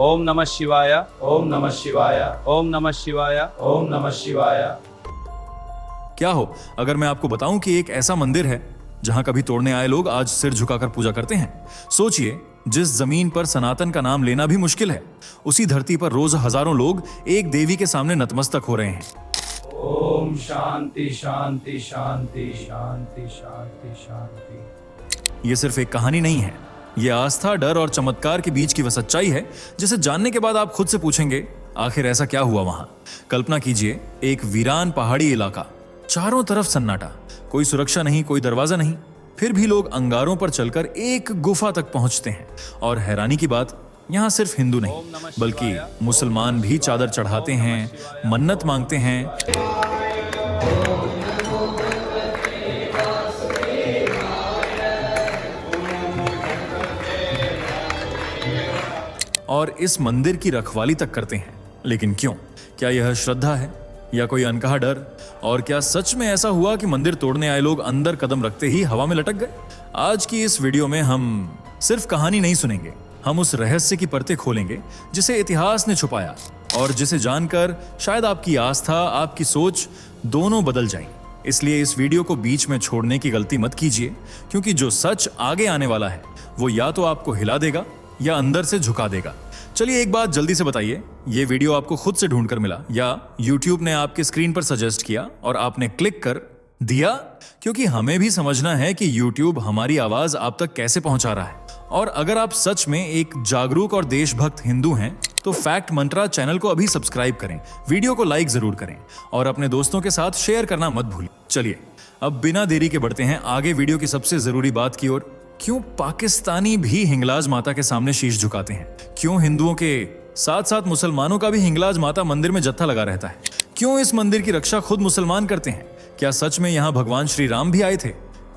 ओम नमः शिवाय, ओम नमः शिवाय, ओम नमः शिवाय। ओम नमः शिवाय। क्या हो अगर मैं आपको बताऊं कि एक ऐसा मंदिर है जहां कभी तोड़ने आए लोग आज सिर झुकाकर पूजा करते हैं। सोचिए, जिस जमीन पर सनातन का नाम लेना भी मुश्किल है, उसी धरती पर रोज हजारों लोग एक देवी के सामने नतमस्तक हो रहे हैं। ओम शांति शांति शांति शांति शांति शांति। ये सिर्फ एक कहानी नहीं है, ये आस्था, डर और चमत्कार के बीच की वह सच्चाई है जिसे जानने के बाद आप खुद से पूछेंगे, आखिर ऐसा क्या हुआ वहां। कल्पना कीजिए, एक वीरान पहाड़ी इलाका, चारों तरफ सन्नाटा, कोई सुरक्षा नहीं, कोई दरवाजा नहीं, फिर भी लोग अंगारों पर चलकर एक गुफा तक पहुंचते हैं। और हैरानी की बात, यहाँ सिर्फ हिंदू नहीं बल्कि मुसलमान भी चादर चढ़ाते हैं, मन्नत मांगते हैं और इस मंदिर की रखवाली तक करते हैं। लेकिन क्यों? क्या यह श्रद्धा है या कोई अनकहा डर? और क्या सच में ऐसा हुआ कि मंदिर तोड़ने आए लोग अंदर कदम रखते ही हवा में लटक गए? आज की इस वीडियो में हम सिर्फ कहानी नहीं सुनेंगे, हम उस रहस्य की परतें खोलेंगे जिसे इतिहास ने छुपाया और जिसे जानकर शायद आपकी आस्था, आपकी सोच दोनों बदल जाए। इसलिए इस वीडियो को बीच में छोड़ने की गलती मत कीजिए, क्योंकि जो सच आगे आने वाला है वो या तो आपको हिला देगा या अंदर से झुका देगा। चलिए एक बात जल्दी से बताइए, ये वीडियो आपको खुद से ढूंढकर मिला या YouTube ने आपके स्क्रीन पर सजेस्ट किया और आपने क्लिक कर दिया? क्योंकि हमें भी समझना है कि YouTube हमारी आवाज आप तक कैसे पहुंचा रहा है। और अगर आप सच में एक जागरूक और देशभक्त हिंदू हैं तो फैक्ट मंत्रा चैनल को अभी सब्सक्राइब करें, वीडियो को लाइक जरूर करें और अपने दोस्तों के साथ शेयर करना मत भूलिए। चलिए अब बिना देरी के बढ़ते हैं आगे वीडियो की सबसे जरूरी बात की ओर। क्यों पाकिस्तानी भी हिंगलाज माता के सामने शीश झुकाते हैं? क्यों हिंदुओं के साथ साथ मुसलमानों का भी हिंगलाज माता मंदिर में जत्था लगा रहता है? क्यों इस मंदिर की रक्षा खुद मुसलमान करते हैं? क्या सच में यहाँ भगवान श्री राम भी आए थे?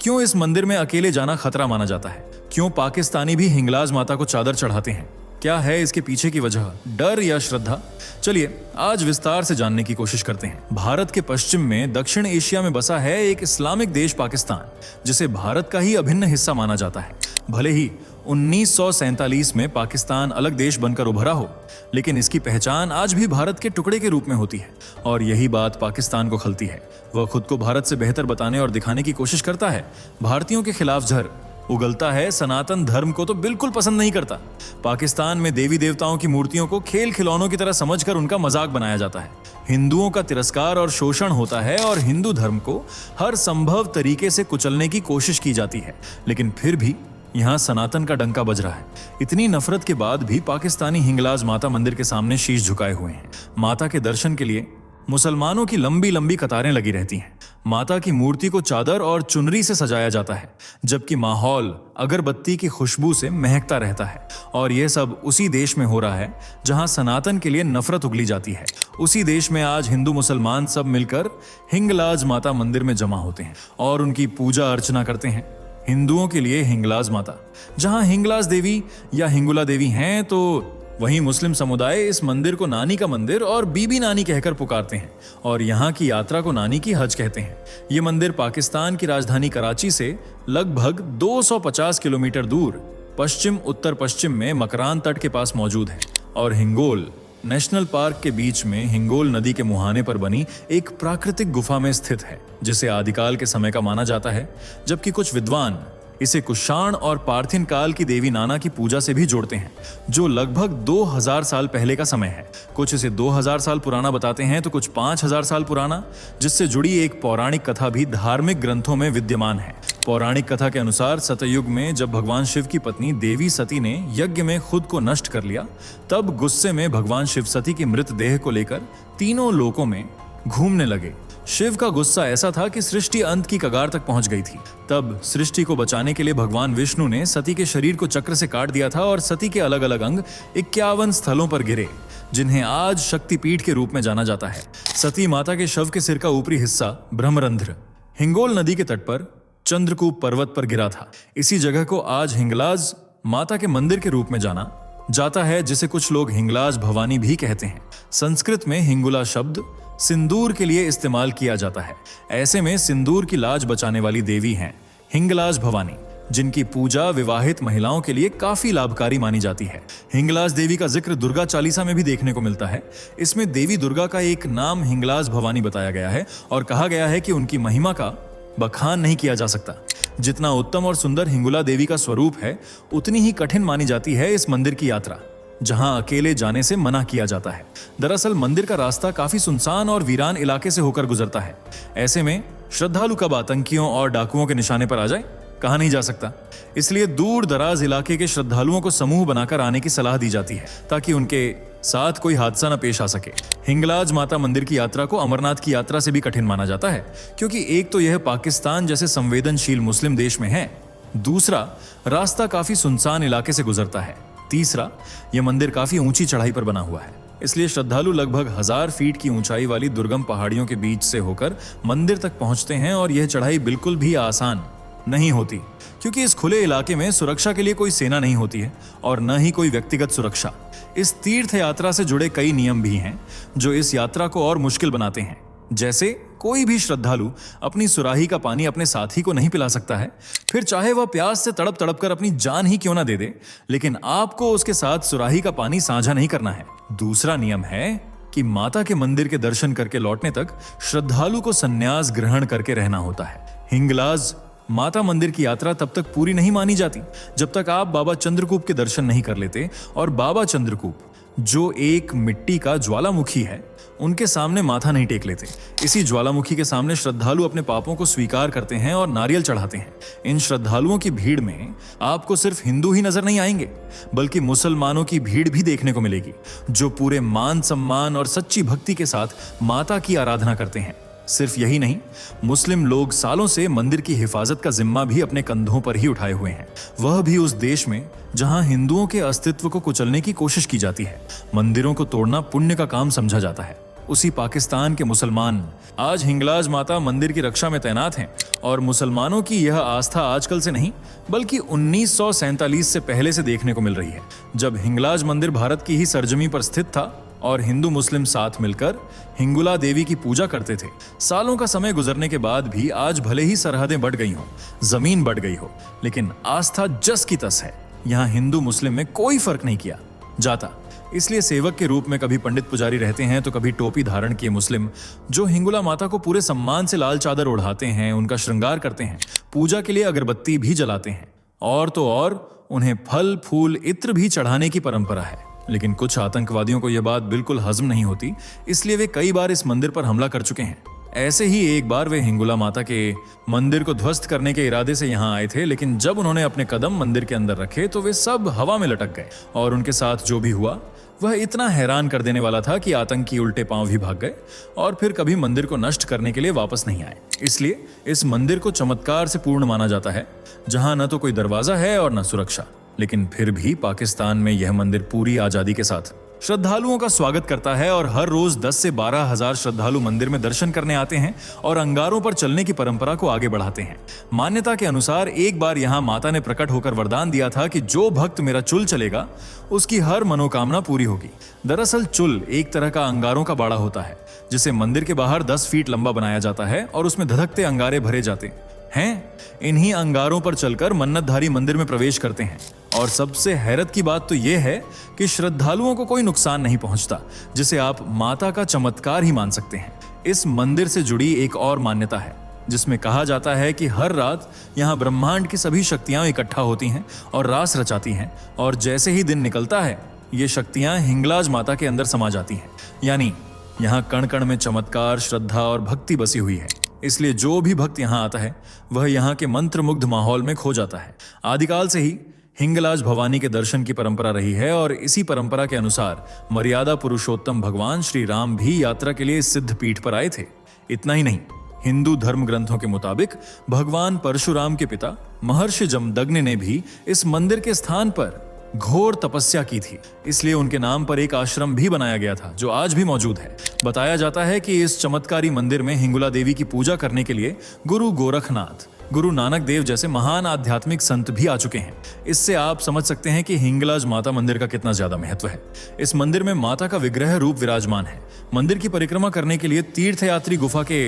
क्यों इस मंदिर में अकेले जाना खतरा माना जाता है? क्यों पाकिस्तानी भी हिंगलाज माता को चादर चढ़ाते हैं? क्या है इसके पीछे की वजह, डर या श्रद्धा? चलिए आज विस्तार से जानने की कोशिश करते हैं। भारत के पश्चिम में दक्षिण एशिया में बसा है एक इस्लामिक देश पाकिस्तान, जिसे भारत का ही अभिन्न हिस्सा माना जाता है। भले ही 1947 में पाकिस्तान अलग देश बनकर उभरा हो, लेकिन इसकी पहचान आज भी भारत के टुकड़े के रूप में होती है। और यही बात पाकिस्तान को खलती है। वह खुद को भारत से बेहतर बताने और दिखाने की कोशिश करता है, भारतीयों के खिलाफ जहर उगलता है, सनातन धर्म को तो बिल्कुल पसंद नहीं करता। पाकिस्तान में देवी देवताओं की मूर्तियों को खेल खिलौनों की तरह समझकर उनका मजाक बनाया जाता है। हिंदुओं का तिरस्कार और शोषण होता है और हिंदू धर्म को हर संभव तरीके से कुचलने की कोशिश की जाती है। लेकिन फिर भी यहाँ सनातन का डंका बज रहा है। इतनी नफरत के बाद भी पाकिस्तानी हिंगलाज माता मंदिर के सामने शीश झुकाए हुए हैं। माता के दर्शन के लिए मुसलमानों की लंबी लंबी कतारें लगी रहती हैं। माता की मूर्ति को चादर और चुनरी से सजाया जाता है, जबकि माहौल अगरबत्ती की खुशबू से महकता रहता है। और यह सब उसी देश में हो रहा है जहां सनातन के लिए नफरत उगली जाती है। उसी देश में आज हिंदू मुसलमान सब मिलकर हिंगलाज माता मंदिर में जमा होते हैं और उनकी पूजा अर्चना करते हैं। हिंदुओं के लिए हिंगलाज माता, जहां हिंगलाज देवी या हिंगुला देवी हैं, तो वहीं मुस्लिम समुदाय इस मंदिर को नानी का मंदिर और बीबी नानी कहकर पुकारते हैं और यहाँ की यात्रा को नानी की हज कहते हैं। ये मंदिर पाकिस्तान की राजधानी कराची से लगभग 250 किलोमीटर दूर पश्चिम उत्तर पश्चिम में मकरान तट के पास मौजूद है और हिंगोल नेशनल पार्क के बीच में हिंगोल नदी के मुहाने पर बनी एक प्राकृतिक गुफा में स्थित है, जिसे आदिकाल के समय का माना जाता है। जबकि कुछ विद्वान इसे कुषाण और पार्थिन काल की देवी नाना की पूजा से भी जोड़ते हैं, जो लगभग 2000 साल पहले का समय है। कुछ इसे 2000 साल पुराना बताते हैं तो कुछ 5000 साल पुराना, जिससे जुड़ी एक पौराणिक कथा भी धार्मिक ग्रंथों में विद्यमान है। पौराणिक कथा के अनुसार सतयुग में जब भगवान शिव की पत्नी देवी सती ने यज्ञ में खुद को नष्ट कर लिया, तब गुस्से में भगवान शिव सती की मृत देह को लेकर तीनों लोकों में घूमने लगे। शिव का गुस्सा ऐसा था कि सृष्टि अंत की कगार तक पहुंच गई थी। तब सृष्टि को बचाने के लिए भगवान विष्णु ने सती के शरीर को चक्र से काट दिया था और सती के अलग अलग अंग 51 स्थलों पर गिरे, जिन्हें आज शक्तिपीठ के रूप में जाना जाता है। सती माता के शव के सिर का ऊपरी हिस्सा ब्रह्मरंध्र हिंगोल नदी के तट पर चंद्रकूप पर्वत पर गिरा था। इसी जगह को आज हिंगलाज माता के मंदिर के रूप में जाना जाता है, जिसे कुछ लोग हिंगलाज भवानी भी कहते हैं। संस्कृत में हिंगुला शब्द सिंदूर के लिए इस्तेमाल किया जाता है। ऐसे में सिंदूर की लाज बचाने वाली देवी हैं हिंगलाज भवानी। जिनकी पूजा विवाहित महिलाओं के लिए काफी लाभकारी मानी जाती है। हिंगलाज देवी का जिक्र दुर्गा चालीसा में भी देखने को मिलता है। इसमें देवी दुर्गा का एक नाम हिंगलाज भवानी बताया गया है और कहा गया है कि उनकी महिमा का बखान नहीं किया जा सकता। जितना उत्तम और सुंदर हिंगुला देवी का स्वरूप है, उतनी ही कठिन मानी जाती है इस मंदिर की यात्रा, जहां अकेले जाने से मना किया जाता है। दरअसल मंदिर का रास्ता काफी सुनसान और वीरान इलाके से होकर गुजरता है। ऐसे में श्रद्धालु कब आतंकियों और डाकुओं के निशाने पर आ जाए, कहा नहीं जा सकता। इसलिए दूर दराज इलाके के श्रद्धालुओं को समूह बनाकर आने की सलाह दी जाती है, ताकि उनके साथ कोई हादसा न पेश आ सके। हिंगलाज माता मंदिर की यात्रा को अमरनाथ की यात्रा से भी कठिन माना जाता है, क्योंकि एक तो यह पाकिस्तान जैसे संवेदनशील मुस्लिम देश में है, दूसरा रास्ता काफी सुनसान इलाके से गुजरता है, तीसरा यह मंदिर काफी ऊंची चढ़ाई पर बना हुआ है। इसलिए श्रद्धालु लगभग 1000 फीट की ऊंचाई वाली दुर्गम पहाड़ियों के बीच से होकर मंदिर तक पहुंचते हैं और यह चढ़ाई बिल्कुल भी आसान नहीं होती, क्योंकि इस खुले इलाके में सुरक्षा के लिए कोई सेना नहीं होती है और न ही कोई व्यक्तिगत सुरक्षा। इस तीर्थ यात्रा से जुड़े कई नियम भी हैं जो इस यात्रा को और मुश्किल बनाते हैं। जैसे कोई भी श्रद्धालु अपनी सुराही का पानी अपने साथी को नहीं पिला सकता है, फिर चाहे वह प्यास से तड़प तड़प कर अपनी जान ही क्यों ना दे दे, लेकिन आपको उसके साथ सुराही का पानी साझा नहीं करना है। दूसरा नियम है कि माता के मंदिर के दर्शन करके लौटने तक श्रद्धालु को संन्यास ग्रहण करके रहना होता है। हिंगलाज माता मंदिर की यात्रा तब तक पूरी नहीं मानी जाती जब तक आप बाबा चंद्रकूप के दर्शन नहीं कर लेते, और बाबा चंद्रकूप जो एक मिट्टी का ज्वालामुखी है, उनके सामने माथा नहीं टेक लेते। इसी ज्वालामुखी के सामने श्रद्धालु अपने पापों को स्वीकार करते हैं और नारियल चढ़ाते हैं। इन श्रद्धालुओं की भीड़ में आपको सिर्फ हिंदू ही नजर नहीं आएंगे, बल्कि मुसलमानों की भीड़ भी देखने को मिलेगी, जो पूरे मान सम्मान और सच्ची भक्ति के साथ माता की आराधना करते हैं। सिर्फ यही नहीं, मुस्लिम लोग सालों से मंदिर की हिफाजत का जिम्मा भी अपने कंधों पर ही उठाए हुए हैं, वह भी उस देश में जहां हिंदुओं के अस्तित्व को कुचलने की कोशिश की जाती है। मंदिरों को तोड़ना पुण्य का काम समझा जाता है। उसी पाकिस्तान के मुसलमान आज हिंगलाज माता मंदिर की रक्षा में तैनात हैं, और मुसलमानों की यह आस्था आजकल से नहीं बल्कि 1947 से पहले से देखने को मिल रही है, जब हिंगलाज मंदिर भारत की ही सरजमी पर स्थित था और हिंदू मुस्लिम साथ मिलकर हिंगुला देवी की पूजा करते थे। सालों का समय गुजरने के बाद भी आज भले ही सरहदें बढ़ गई हों, जमीन बढ़ गई हो, लेकिन आस्था जस की तस है। यहाँ हिंदू मुस्लिम में कोई फर्क नहीं किया जाता। इसलिए सेवक के रूप में कभी पंडित पुजारी रहते हैं तो कभी टोपी धारण किए मुस्लिम, जो हिंगुला माता को पूरे सम्मान से लाल चादर ओढ़ाते हैं, उनका श्रृंगार करते हैं, पूजा के लिए अगरबत्ती भी जलाते हैं, और तो और उन्हें फल फूल इत्र भी चढ़ाने की परंपरा है। लेकिन कुछ आतंकवादियों को यह बात बिल्कुल हजम नहीं होती, इसलिए वे कई बार इस मंदिर पर हमला कर चुके हैं। ऐसे ही एक बार वे हिंगुला माता के मंदिर को ध्वस्त करने के इरादे से यहाँ आए थे, लेकिन जब उन्होंने अपने कदम मंदिर के अंदर रखे तो वे सब हवा में लटक गए, और उनके साथ जो भी हुआ वह इतना हैरान कर देने वाला था कि आतंकी उल्टे पांव भी भाग गए और फिर कभी मंदिर को नष्ट करने के लिए वापस नहीं आए। इसलिए इस मंदिर को चमत्कार से पूर्ण माना जाता है, जहां न तो कोई दरवाजा है और न सुरक्षा, लेकिन फिर भी पाकिस्तान में यह मंदिर पूरी आजादी के साथ श्रद्धालुओं का स्वागत करता है, और हर रोज 10 से 12 हजार श्रद्धालु मंदिर में दर्शन करने आते हैं और अंगारों पर चलने की परंपरा को आगे बढ़ाते हैं। मान्यता के अनुसार एक बार यहाँ माता ने प्रकट होकर वरदान दिया था कि जो भक्त मेरा चुल चलेगा उसकी हर मनोकामना पूरी होगी। दरअसल चुल एक तरह का अंगारों का बाड़ा होता है, जिसे मंदिर के बाहर 10 फीट लंबा बनाया जाता है और उसमें धधकते अंगारे भरे जाते हैं। इन्हीं अंगारों पर चलकर मन्नतधारी मंदिर में प्रवेश करते हैं, और सबसे हैरत की बात तो यह है कि श्रद्धालुओं को कोई नुकसान नहीं पहुंचता, जिसे आप माता का चमत्कार ही मान सकते हैं। इस मंदिर से जुड़ी एक और मान्यता है, जिसमें कहा जाता है कि हर रात यहाँ ब्रह्मांड की सभी शक्तियां इकट्ठा होती हैं और रास रचाती हैं, और जैसे ही दिन निकलता है ये शक्तियां हिंगलाज माता के अंदर समा जाती हैं। यानी यहाँ कण कण में चमत्कार, श्रद्धा और भक्ति बसी हुई है। इसलिए जो भी भक्त यहाँ आता है वह यहाँ के मंत्रमुग्ध माहौल में खो जाता है। आदिकाल से ही हिंगलाज भवानी के दर्शन की परंपरा रही है, और इसी परंपरा के अनुसार मर्यादा पुरुषोत्तम भगवान श्री राम भी यात्रा के लिए इस सिद्ध पीठ पर आए थे। इतना ही नहीं, हिंदू धर्म ग्रंथों के मुताबिक भगवान परशुराम के पिता महर्षि जमदग्नि ने भी इस मंदिर के स्थान पर घोर तपस्या की थी, इसलिए उनके नाम पर एक आश्रम भी बनाया गया था, जो आज भी मौजूद है। बताया जाता है कि इस चमत्कारी मंदिर में हिंगुला देवी की पूजा करने के लिए गुरु गोरखनाथ, गुरु नानक देव जैसे महान आध्यात्मिक संत भी आ चुके हैं। इससे आप समझ सकते हैं कि हिंगलाज माता मंदिर का कितना ज्यादा महत्व है। इस मंदिर में माता का विग्रह रूप विराजमान है। मंदिर की परिक्रमा करने के लिए तीर्थयात्री गुफा के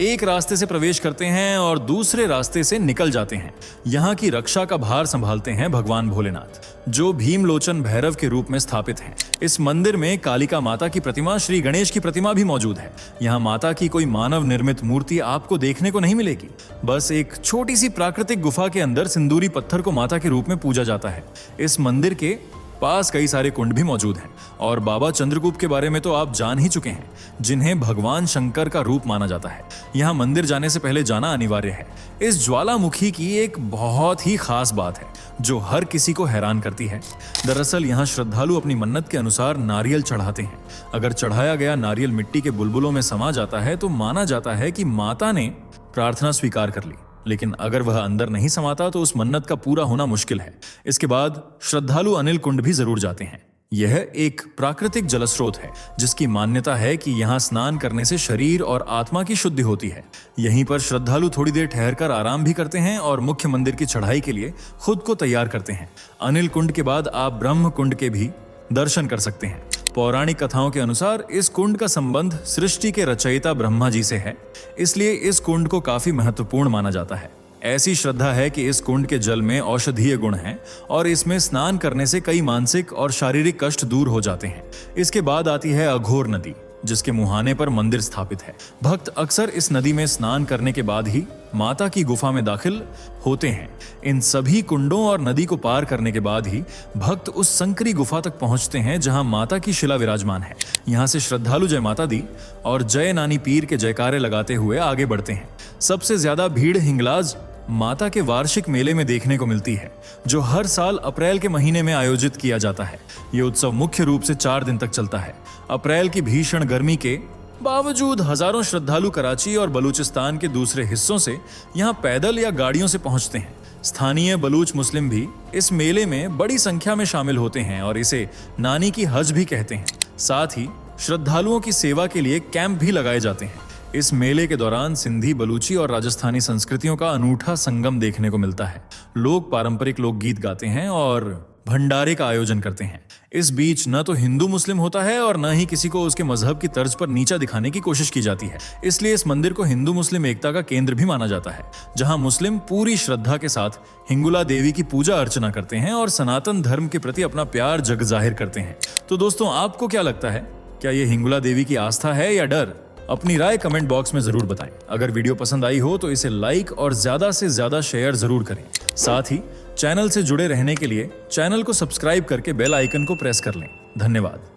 एक रास्ते से प्रवेश करते हैं और दूसरे रास्ते से निकल जाते हैं। यहाँ की रक्षा का भार संभालते हैं भगवान भोलेनाथ, जो भीमलोचन भैरव के रूप में स्थापित हैं। इस मंदिर में कालिका माता की प्रतिमा, श्री गणेश की प्रतिमा भी मौजूद है। यहाँ माता की कोई मानव निर्मित मूर्ति आपको देखने को नहीं मिलेगी। बस एक छोटी सी प्राकृतिक गुफा के अंदर सिंदूरी पत्थर को माता के रूप में पूजा जाता है। इस मंदिर के पास कई सारे कुंड भी मौजूद हैं और बाबा चंद्रगुप्त के बारे में तो आप जान ही चुके हैं, जिन्हें भगवान शंकर का रूप माना जाता है। यहाँ मंदिर जाने से पहले जाना अनिवार्य है। इस ज्वालामुखी की एक बहुत ही खास बात है जो हर किसी को हैरान करती है। दरअसल यहाँ श्रद्धालु अपनी मन्नत के अनुसार नारियल चढ़ाते हैं। अगर चढ़ाया गया नारियल मिट्टी के बुलबुलों में समा जाता है तो माना जाता है कि माता ने प्रार्थना स्वीकार कर ली, लेकिन अगर वह अंदर नहीं समाता तो उस मन्नत का पूरा होना मुश्किल है। इसके बाद श्रद्धालु अनिल कुंड भी जरूर जाते हैं। यह एक प्राकृतिक जलस्रोत है जिसकी मान्यता है कि यहाँ स्नान करने से शरीर और आत्मा की शुद्धि होती है। यहीं पर श्रद्धालु थोड़ी देर ठहरकर आराम भी करते हैं और मुख्य मंदिर की चढ़ाई के लिए खुद को तैयार करते हैं। अनिल कुंड के बाद आप ब्रह्म कुंड के भी दर्शन कर सकते हैं। पौराणिक कथाओं के अनुसार इस कुंड का संबंध सृष्टि के रचयिता ब्रह्मा जी से है, इसलिए इस कुंड को काफी महत्वपूर्ण माना जाता है। ऐसी श्रद्धा है कि इस कुंड के जल में औषधीय गुण हैं और इसमें स्नान करने से कई मानसिक और शारीरिक कष्ट दूर हो जाते हैं। इसके बाद आती है अघोर नदी, जिसके मुहाने पर मंदिर स्थापित है। भक्त अक्सर इस नदी में स्नान करने के बाद ही माता की गुफा में दाखिल होते हैं। इन सभी कुंडों और नदी को पार करने के बाद ही भक्त उस संकरी गुफा तक पहुंचते हैं जहां माता की शिला विराजमान है। यहां से श्रद्धालु जय माता दी और जय नानी पीर के जयकारे लगाते हुए आगे बढ़ते हैं। सबसे ज्यादा भीड़ हिंगलाज माता के वार्षिक मेले में देखने को मिलती है, जो हर साल अप्रैल के महीने में आयोजित किया जाता है। ये उत्सव मुख्य रूप से 4 दिन तक चलता है। अप्रैल की भीषण गर्मी के बावजूद हजारों श्रद्धालु कराची और बलूचिस्तान के दूसरे हिस्सों से यहाँ पैदल या गाड़ियों से पहुंचते हैं। स्थानीय बलूच मुस्लिम भी इस मेले में बड़ी संख्या में शामिल होते हैं और इसे नानी की हज भी कहते हैं। साथ ही श्रद्धालुओं की सेवा के लिए कैंप भी लगाए जाते हैं। इस मेले के दौरान सिंधी, बलूची और राजस्थानी संस्कृतियों का अनूठा संगम देखने को मिलता है। लोग पारंपरिक लोकगीत गाते हैं और भंडारे का आयोजन करते हैं। इस बीच न तो हिंदू मुस्लिम होता है और न ही किसी को उसके मजहब की तर्ज पर नीचा दिखाने की कोशिश की जाती है। इसलिए इस मंदिर को हिंदू मुस्लिम एकता का केंद्र भी माना जाता है, जहां मुस्लिम पूरी श्रद्धा के साथ हिंगुला देवी की पूजा अर्चना करते हैं और सनातन धर्म के प्रति अपना प्यार जग जाहिर करते हैं। तो दोस्तों, आपको क्या लगता है? क्या ये हिंगुला देवी की आस्था है या डर? अपनी राय कमेंट बॉक्स में जरूर बताएं। अगर वीडियो पसंद आई हो तो इसे लाइक और ज्यादा से ज्यादा शेयर जरूर करें। साथ ही चैनल से जुड़े रहने के लिए चैनल को सब्सक्राइब करके बेल आइकन को प्रेस कर लें। धन्यवाद।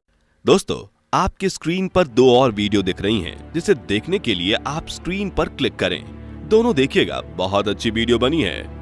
दोस्तों, आपके स्क्रीन पर 2 और वीडियो दिख रही हैं, जिसे देखने के लिए आप स्क्रीन पर क्लिक करें। दोनों देखिएगा, बहुत अच्छी वीडियो बनी है।